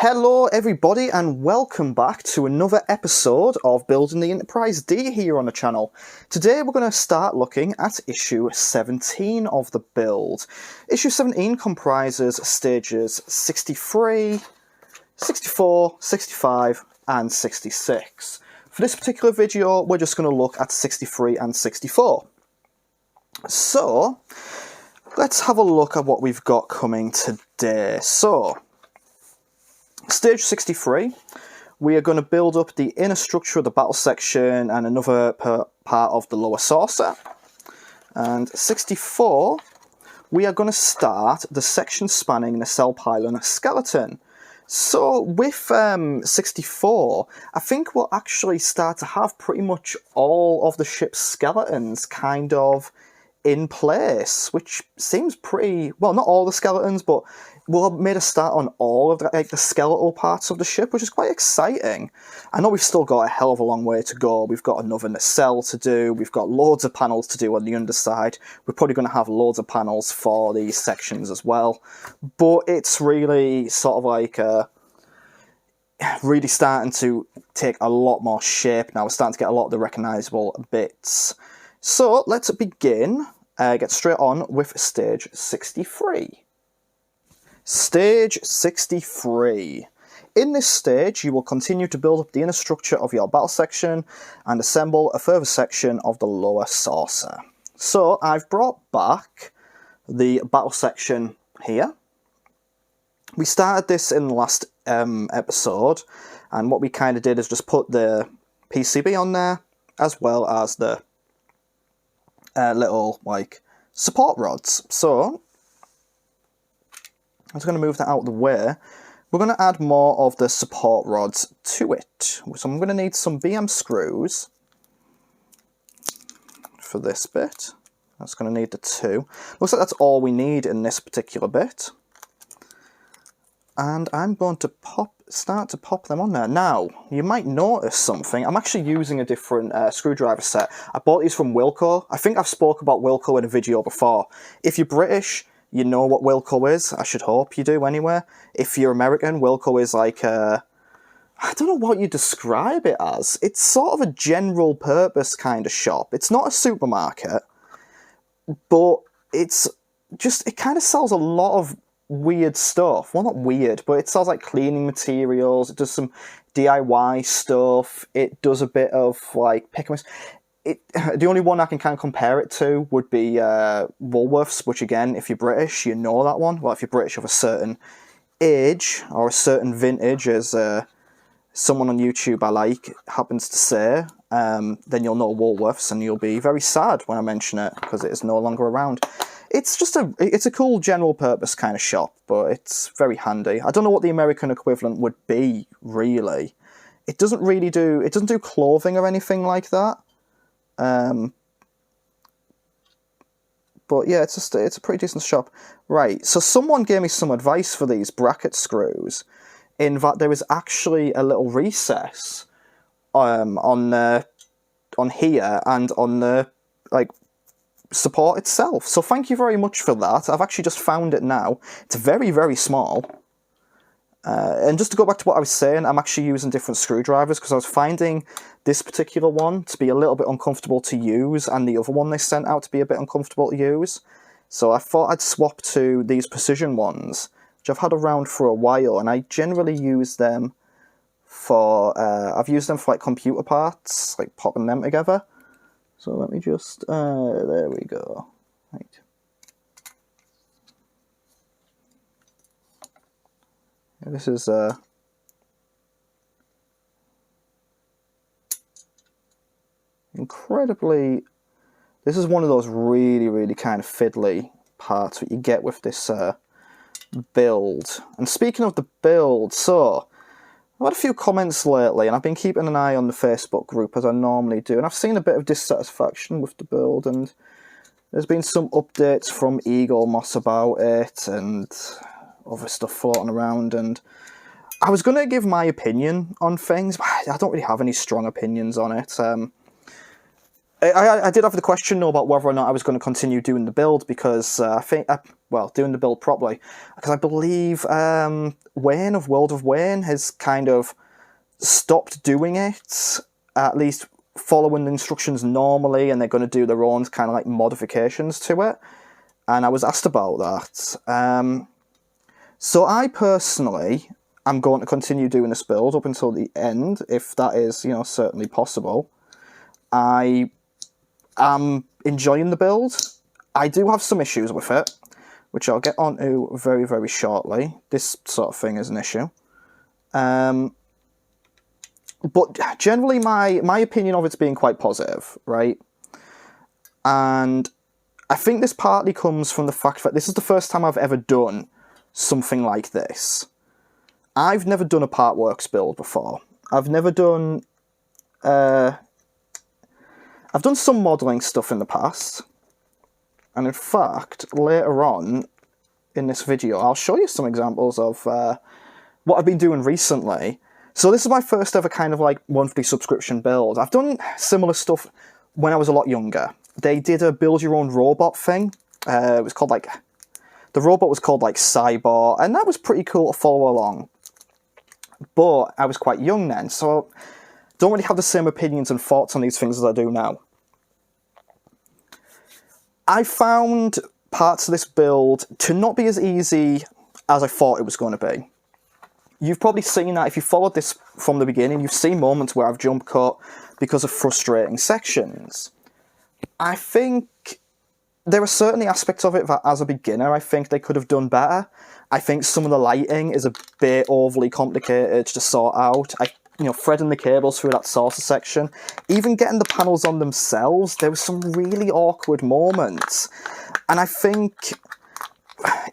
Hello everybody and welcome back to another episode of Building the Enterprise D here on the channel. Today we're going to start looking at issue 17 of the build. Issue 17 comprises stages 63, 64, 65 and 66. For this particular video we're just going to look at 63 and 64. So let's have a look at what we've got coming today. So Stage 63, we are going to build up the inner structure of the battle section and another part of the lower saucer. And 64, we are going to start the section spanning the cell pylon skeleton. So with 64, I think we'll actually start to have pretty much all of the ship's skeletons kind of in place, which seems pretty, well, not all the skeletons, but we'll have made a start on all of the skeletal parts of the ship, which is quite exciting. I know we've still got a hell of a long way to go. We've got another nacelle to do. We've got loads of panels to do on the underside. We're probably going to have loads of panels for these sections as well. But it's really sort of like really starting to take a lot more shape now. We're starting to get a lot of the recognisable bits. So let's begin, get straight on with stage 63. Stage 63. In this stage, you will continue to build up the inner structure of your battle section and assemble a further section of the lower saucer. So I've brought back the battle section here. We started this in the last episode, and what we kind of did is just put the PCB on there, as well as the little, like, support rods. So I'm just going to move that out of the way. We're going to add more of the support rods to it. So I'm going to need some BM screws for this bit. That's going to need the 2. Looks like that's all we need in this particular bit. And I'm going to start to pop them on there. Now, you might notice something. I'm actually using a different screwdriver set. I bought these from Wilco. I think I've spoke about Wilco in a video before. If you're British, you know what Wilco is. I should hope you do anyway. If you're American, Wilco is like I don't know what you describe it as. It's sort of a general purpose kind of shop. It's not a supermarket, but it's just, it kind of sells a lot of weird stuff. Well, not weird, but it sells like cleaning materials. It does some DIY stuff. It does a bit of like pick and the only one I can kind of compare it to would be Woolworths, which again, if you're British, you know that one. Well, if you're British of a certain age or a certain vintage, as someone on YouTube I like happens to say, then you'll know Woolworths, and you'll be very sad when I mention it because it is no longer around. It's just it's a cool general purpose kind of shop, but it's very handy. I don't know what the American equivalent would be, really. It doesn't do clothing or anything like that. But yeah, it's a pretty decent shop. Right, so someone gave me some advice for these bracket screws, in that there is actually a little recess on here and on the support itself. So thank you very much for that. I've actually just found it now. It's very, very small. And just to go back to what I was saying, I'm actually using different screwdrivers because I was finding this particular one to be a little bit uncomfortable to use and the other one they sent out to be a bit uncomfortable to use. So I thought I'd swap to these precision ones, which I've had around for a while, and I generally use them for, I've used them for like computer parts, like popping them together. So let me just, there we go. Right. This is incredibly, this is one of those really, really kind of fiddly parts that you get with this build. And speaking of the build, so I've had a few comments lately, and I've been keeping an eye on the Facebook group as I normally do, and I've seen a bit of dissatisfaction with the build, and there's been some updates from Eagle Moss about it, and other stuff floating around, and I was going to give my opinion on things, but I don't really have any strong opinions on it. I did have the question though about whether or not I was going to continue doing the build, because I think well, doing the build properly. Because I believe Wayne of World of Wayne has kind of stopped doing it, at least following the instructions normally, and they're going to do their own kind of like modifications to it. And I was asked about that. So I personally am going to continue doing this build up until the end, if that is, you know, certainly possible. I am enjoying the build. I do have some issues with it, which I'll get onto very, very shortly. This sort of thing is an issue. But generally, my opinion of it's being quite positive, right? And I think this partly comes from the fact that this is the first time I've ever done something like this. I've never done a Partworks build before. I've never done... I've done some modelling stuff in the past. And in fact, later on in this video, I'll show you some examples of what I've been doing recently. So this is my first ever kind of like monthly subscription build. I've done similar stuff when I was a lot younger. They did a build your own robot thing. It was called like, the robot was called like Cyborg, and that was pretty cool to follow along. But I was quite young then, so don't really have the same opinions and thoughts on these things as I do now. I found parts of this build to not be as easy as I thought it was going to be. You've probably seen that if you followed this from the beginning, you've seen moments where I've jump cut because of frustrating sections. I think there are certainly aspects of it that as a beginner I think they could have done better. I think some of the lighting is a bit overly complicated to sort out. You know, threading the cables through that saucer section, even getting the panels on themselves, there were some really awkward moments. And I think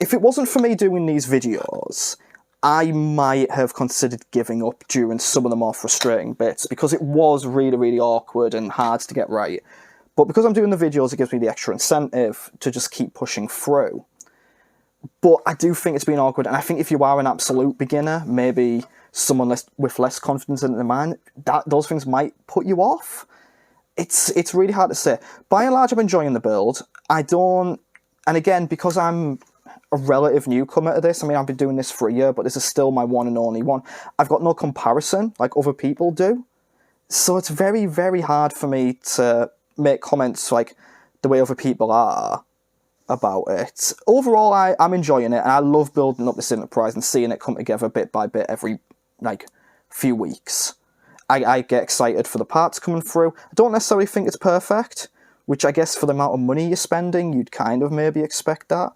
if it wasn't for me doing these videos, I might have considered giving up during some of the more frustrating bits, because it was really, really awkward and hard to get right. But because I'm doing the videos, it gives me the extra incentive to just keep pushing through. But I do think it's been awkward, and I think if you are an absolute beginner, maybe someone with less confidence in their mind, those things might put you off. It's really hard to say. By and large, I'm enjoying the build. I don't... And again, because I'm a relative newcomer to this, I mean, I've been doing this for a year, but this is still my one and only one. I've got no comparison like other people do. So it's very, very hard for me to make comments like the way other people are about it. Overall, I'm enjoying it, and I love building up this Enterprise and seeing it come together bit by bit every, like, few weeks. I get excited for the parts coming through. I don't necessarily think it's perfect, which I guess for the amount of money you're spending, you'd kind of maybe expect that.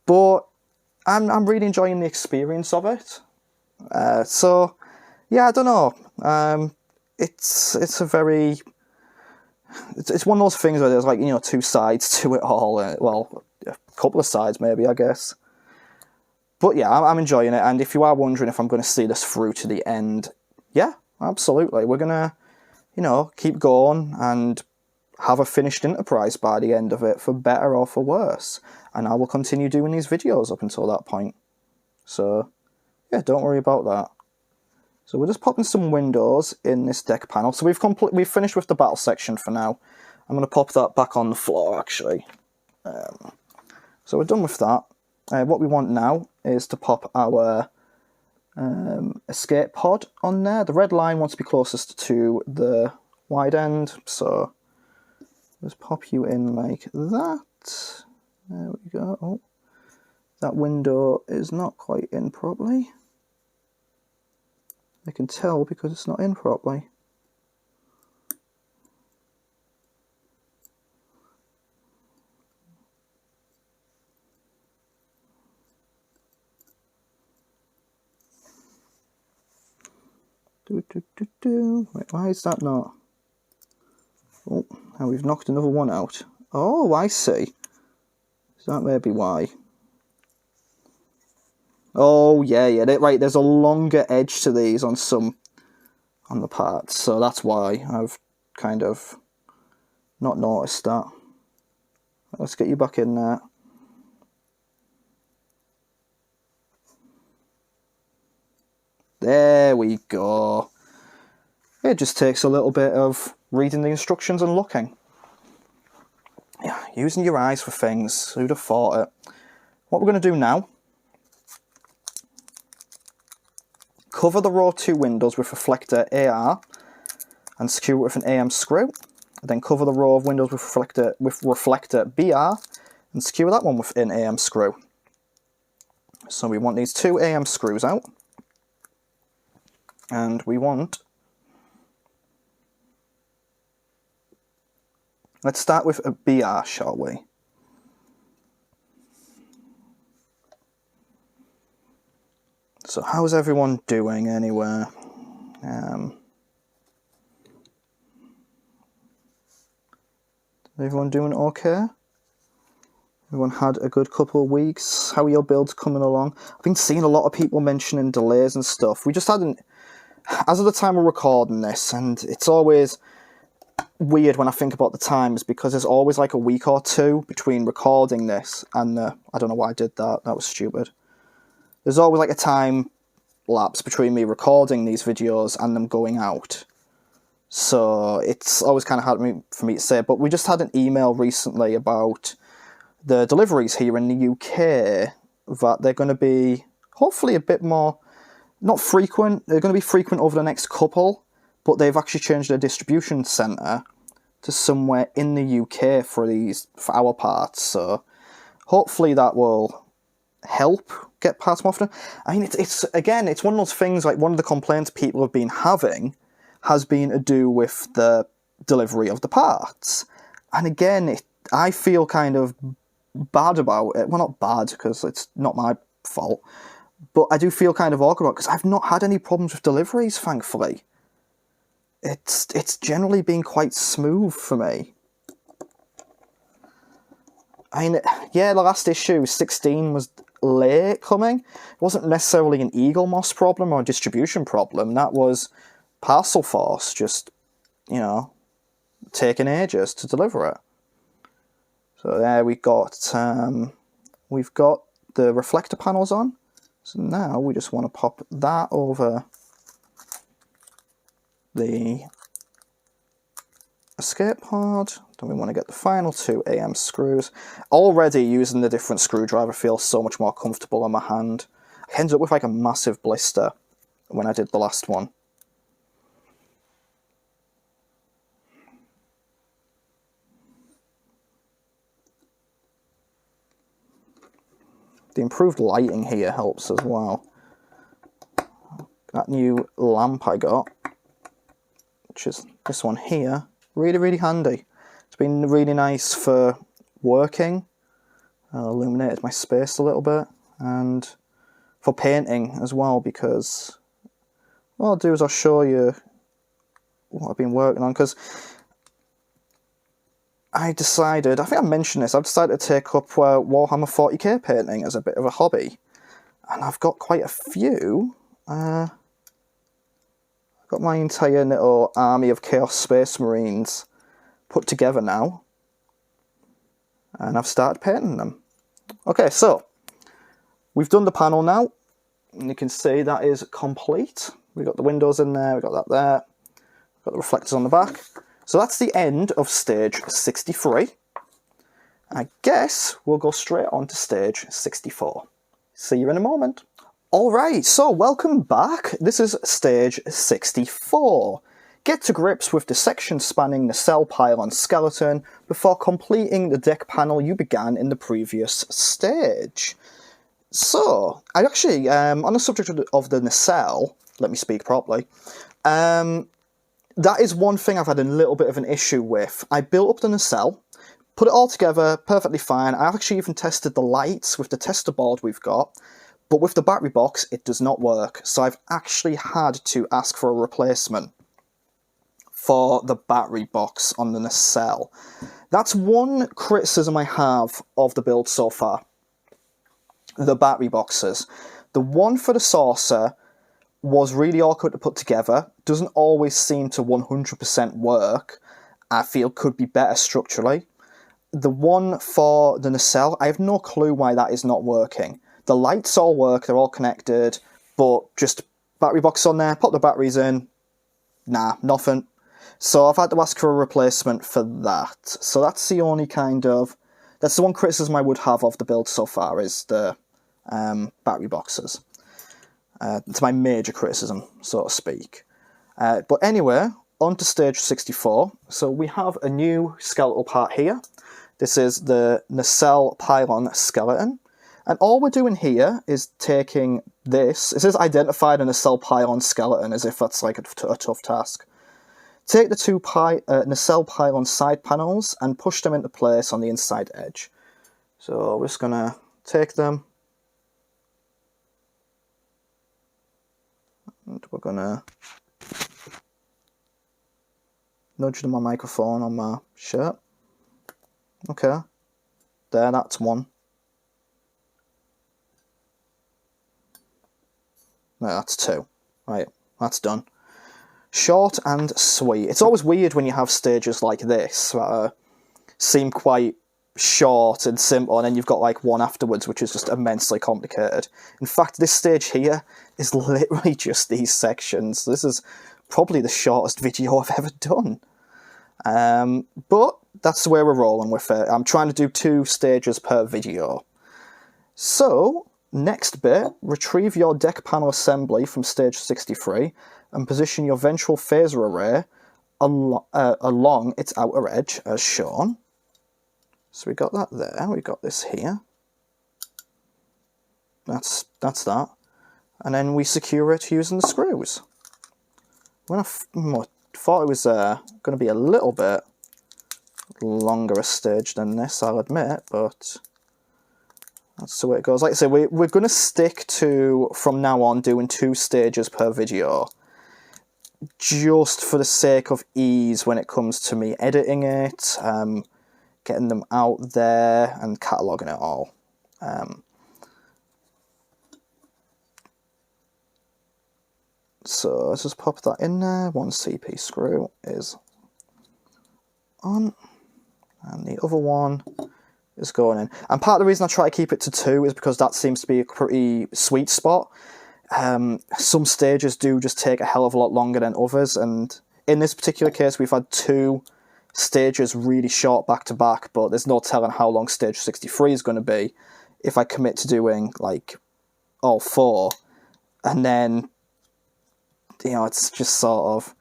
But I'm really enjoying the experience of it. So, yeah, I don't know. It's a very... It's one of those things where there's, like, you know, two sides to it all. Well, a couple of sides, maybe, I guess. But yeah, I'm enjoying it. And if you are wondering if I'm going to see this through to the end, yeah, absolutely. We're going to, you know, keep going and have a finished Enterprise by the end of it, for better or for worse. And I will continue doing these videos up until that point. So, yeah, don't worry about that. So we're just popping some windows in this deck panel. So we've finished with the battle section for now. I'm going to pop that back on the floor, actually. So we're done with that. What we want now is to pop our escape pod on there. The red line wants to be closest to the wide end. So let's pop you in like that. There we go. Oh, that window is not quite in properly. I can tell because it's not in properly. Wait, why is that not? Oh, now we've knocked another one out. Oh, I see. Is that maybe why? Oh, yeah, right, there's a longer edge to these on the parts, so that's why I've kind of not noticed that. Let's get you back in there. There we go. It just takes a little bit of reading the instructions and looking. Yeah, using your eyes for things, who'd have thought it? what we're going to do now, cover the row 2 windows with reflector AR and secure it with an AM screw. Then cover the row of windows with reflector BR and secure that one with an AM screw. So we want these 2 AM screws out, and we want, let's start with a BR, shall we? So how's everyone doing anyway? Everyone doing okay? Everyone had a good couple of weeks? How are your builds coming along? I've been seeing a lot of people mentioning delays and stuff. We just hadn't, as of the time we're recording this, and it's always weird when I think about the times because there's always like a week or two between recording this and I don't know why I did that, that was stupid. There's always like a time lapse between me recording these videos and them going out. So it's always kind of hard for me to say, but we just had an email recently about the deliveries here in the UK, that they're going to be hopefully a bit more, not frequent, they're going to be frequent over the next couple, but they've actually changed their distribution centre to somewhere in the UK for our parts, so hopefully that will help get parts more often. I mean, it's again, it's one of those things, like one of the complaints people have been having has been to do with the delivery of the parts. And again, I feel kind of bad about it. Well, not bad, because it's not my fault, but I do feel kind of awkward about it, because I've not had any problems with deliveries, thankfully. It's generally been quite smooth for me. I mean, yeah, the last issue, 16, was late coming. It wasn't necessarily an Eagle Moss problem or a distribution problem. That was Parcel Force just, you know, taking ages to deliver it. So there we've got the reflector panels on. So now we just want to pop that over the escape pod. Then we want to get the final 2 AM screws. Already using the different screwdriver feels so much more comfortable on my hand. I ended up with like a massive blister when I did the last one. The improved lighting here helps as well. That new lamp I got, which is this one here, really, really handy. It's been really nice for working, illuminated my space a little bit, and for painting as well, because what I'll do is I'll show you what I've been working on, because I think I mentioned this, I've decided to take up Warhammer 40k painting as a bit of a hobby. And I've got quite a few. I've got my entire little army of Chaos Space Marines put together now. And I've started painting them. Okay, so we've done the panel now. And you can see that is complete. We've got the windows in there, we've got that there. We've got the reflectors on the back. So that's the end of stage 63. I guess we'll go straight on to stage 64. See you in a moment. Alright, so welcome back. This is stage 64. Get to grips with the section spanning the cell pylon skeleton before completing the deck panel you began in the previous stage. So, I actually, on the subject of the nacelle, let me speak properly, that is one thing I've had a little bit of an issue with. I built up the nacelle, put it all together perfectly fine. I've actually even tested the lights with the tester board we've got, but with the battery box, it does not work. So I've actually had to ask for a replacement for the battery box on the nacelle. That's one criticism I have of the build so far. The battery boxes. The one for the saucer was really awkward to put together, doesn't always seem to 100% work, I feel could be better structurally. The one for the nacelle, I have no clue why that is not working. The lights all work, they're all connected, but just battery box on there, pop the batteries in, nah, nothing. So I've had to ask for a replacement for that. So that's the only kind of, That's the one criticism I would have of the build so far, is the battery boxes. It's my major criticism, so to speak. But anyway, on to stage 64. So we have a new skeletal part here. This is the nacelle pylon skeleton. And all we're doing here is taking this. It says identified a nacelle pylon skeleton, as if that's like a tough task. Take the two nacelle pylon side panels and push them into place on the inside edge. So we're just going to take them. And we're going to nudge them on my microphone on my shirt. Okay. There, that's one. No, that's two. Right, that's done. Short and sweet. It's always weird when you have stages like this that seem quite short and simple, and then you've got like one afterwards which is just immensely complicated. In fact, this stage here is literally just these sections. This is probably the shortest video I've ever done. But that's the way we're rolling with it. I'm trying to do 2 stages per video. So, next bit, retrieve your deck panel assembly from stage 63 and position your ventral phaser array along its outer edge as shown. So we got that there, we got this here. That's that. And then we secure it using the screws. When I thought it was going to be a little bit longer a stage than this, I'll admit, but that's the way it goes. Like I say, we're going to stick to, from now on, doing 2 stages per video, just for the sake of ease when it comes to me editing it, getting them out there, and cataloguing it all. So let's just pop that in there. One CP screw is on, and the other one is going in. And part of the reason I try to keep it to 2 is because that seems to be a pretty sweet spot. Some stages do just take a hell of a lot longer than others, and in this particular case we've had 2 stages really short back to back, but there's no telling how long stage 63 is going to be if I commit to doing like all 4, and then, you know, it's just sort of,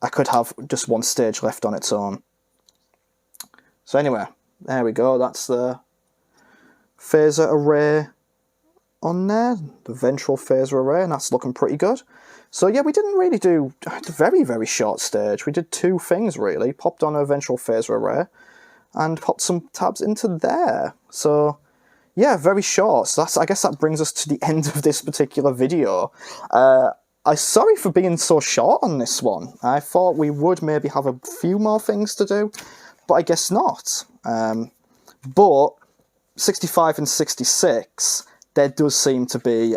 I could have just 1 stage left on its own. So anyway, there we go, that's the phaser array on there, the ventral phaser array, and that's looking pretty good. So yeah, we didn't really do a very, very short stage. We did 2 things really, popped on a ventral phaser array and popped some tabs into there. So yeah, very short. So I guess that brings us to the end of this particular video. I'm sorry for being so short on this one. I thought we would maybe have a few more things to do, but I guess not. But 65 and 66, there does seem to be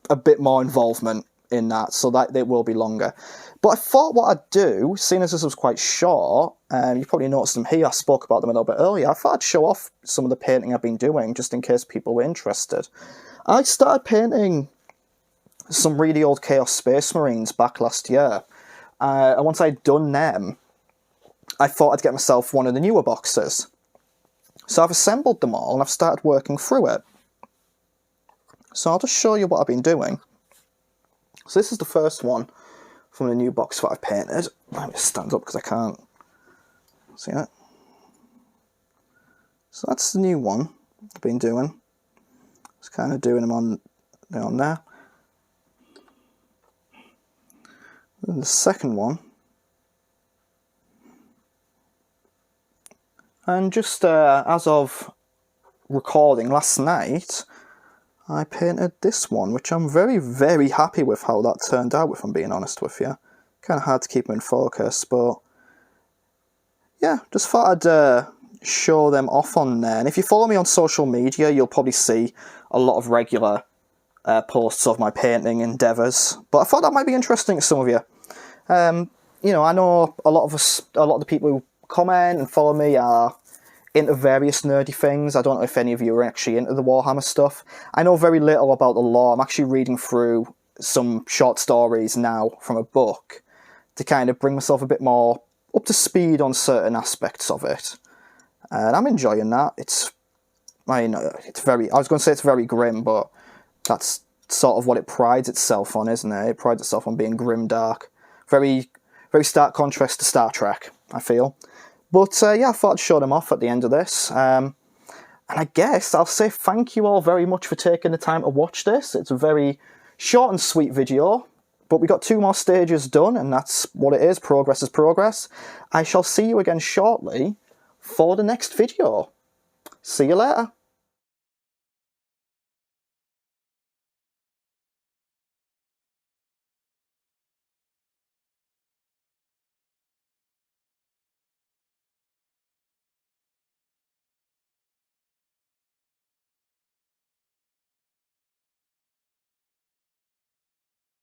a bit more involvement in that, so that it will be longer. But I thought what I'd do, seeing as this was quite short, and you probably noticed them here, I spoke about them a little bit earlier, I thought I'd show off some of the painting I've been doing, just in case people were interested. I started painting some really old Chaos Space Marines back last year, and once I'd done them, I thought I'd get myself one of the newer boxes. So I've assembled them all, and I've started working through it. So I'll just show you what I've been doing. So this is the first one from the new box that I've painted. Let me stand up because I can't see it. So that's the new one I've been doing. Just kind of doing them on there. And the second one. And just as of recording last night, I painted this one, which I'm very, very happy with how that turned out, if I'm being honest with you. Kind of hard to keep them in focus, but yeah, just thought I'd show them off on there. And if you follow me on social media, you'll probably see a lot of regular posts of my painting endeavours. But I thought that might be interesting to some of you. You know, I know a lot of the people who comment and follow me are into various nerdy things. I don't know if any of you are actually into the Warhammer stuff. I know very little about the lore. I'm actually reading through some short stories now from a book to kind of bring myself a bit more up to speed on certain aspects of it. and I'm enjoying that. It's very, I was going to say it's very grim, but that's sort of what it prides itself on, isn't it? It prides itself on being grim dark. Very, very stark contrast to Star Trek, I feel. But yeah, I thought I'd show them off at the end of this. And I guess I'll say thank you all very much for taking the time to watch this. It's a very short and sweet video, but we got 2 more stages done, and that's what it is. Progress is progress. I shall see you again shortly for the next video. See you later.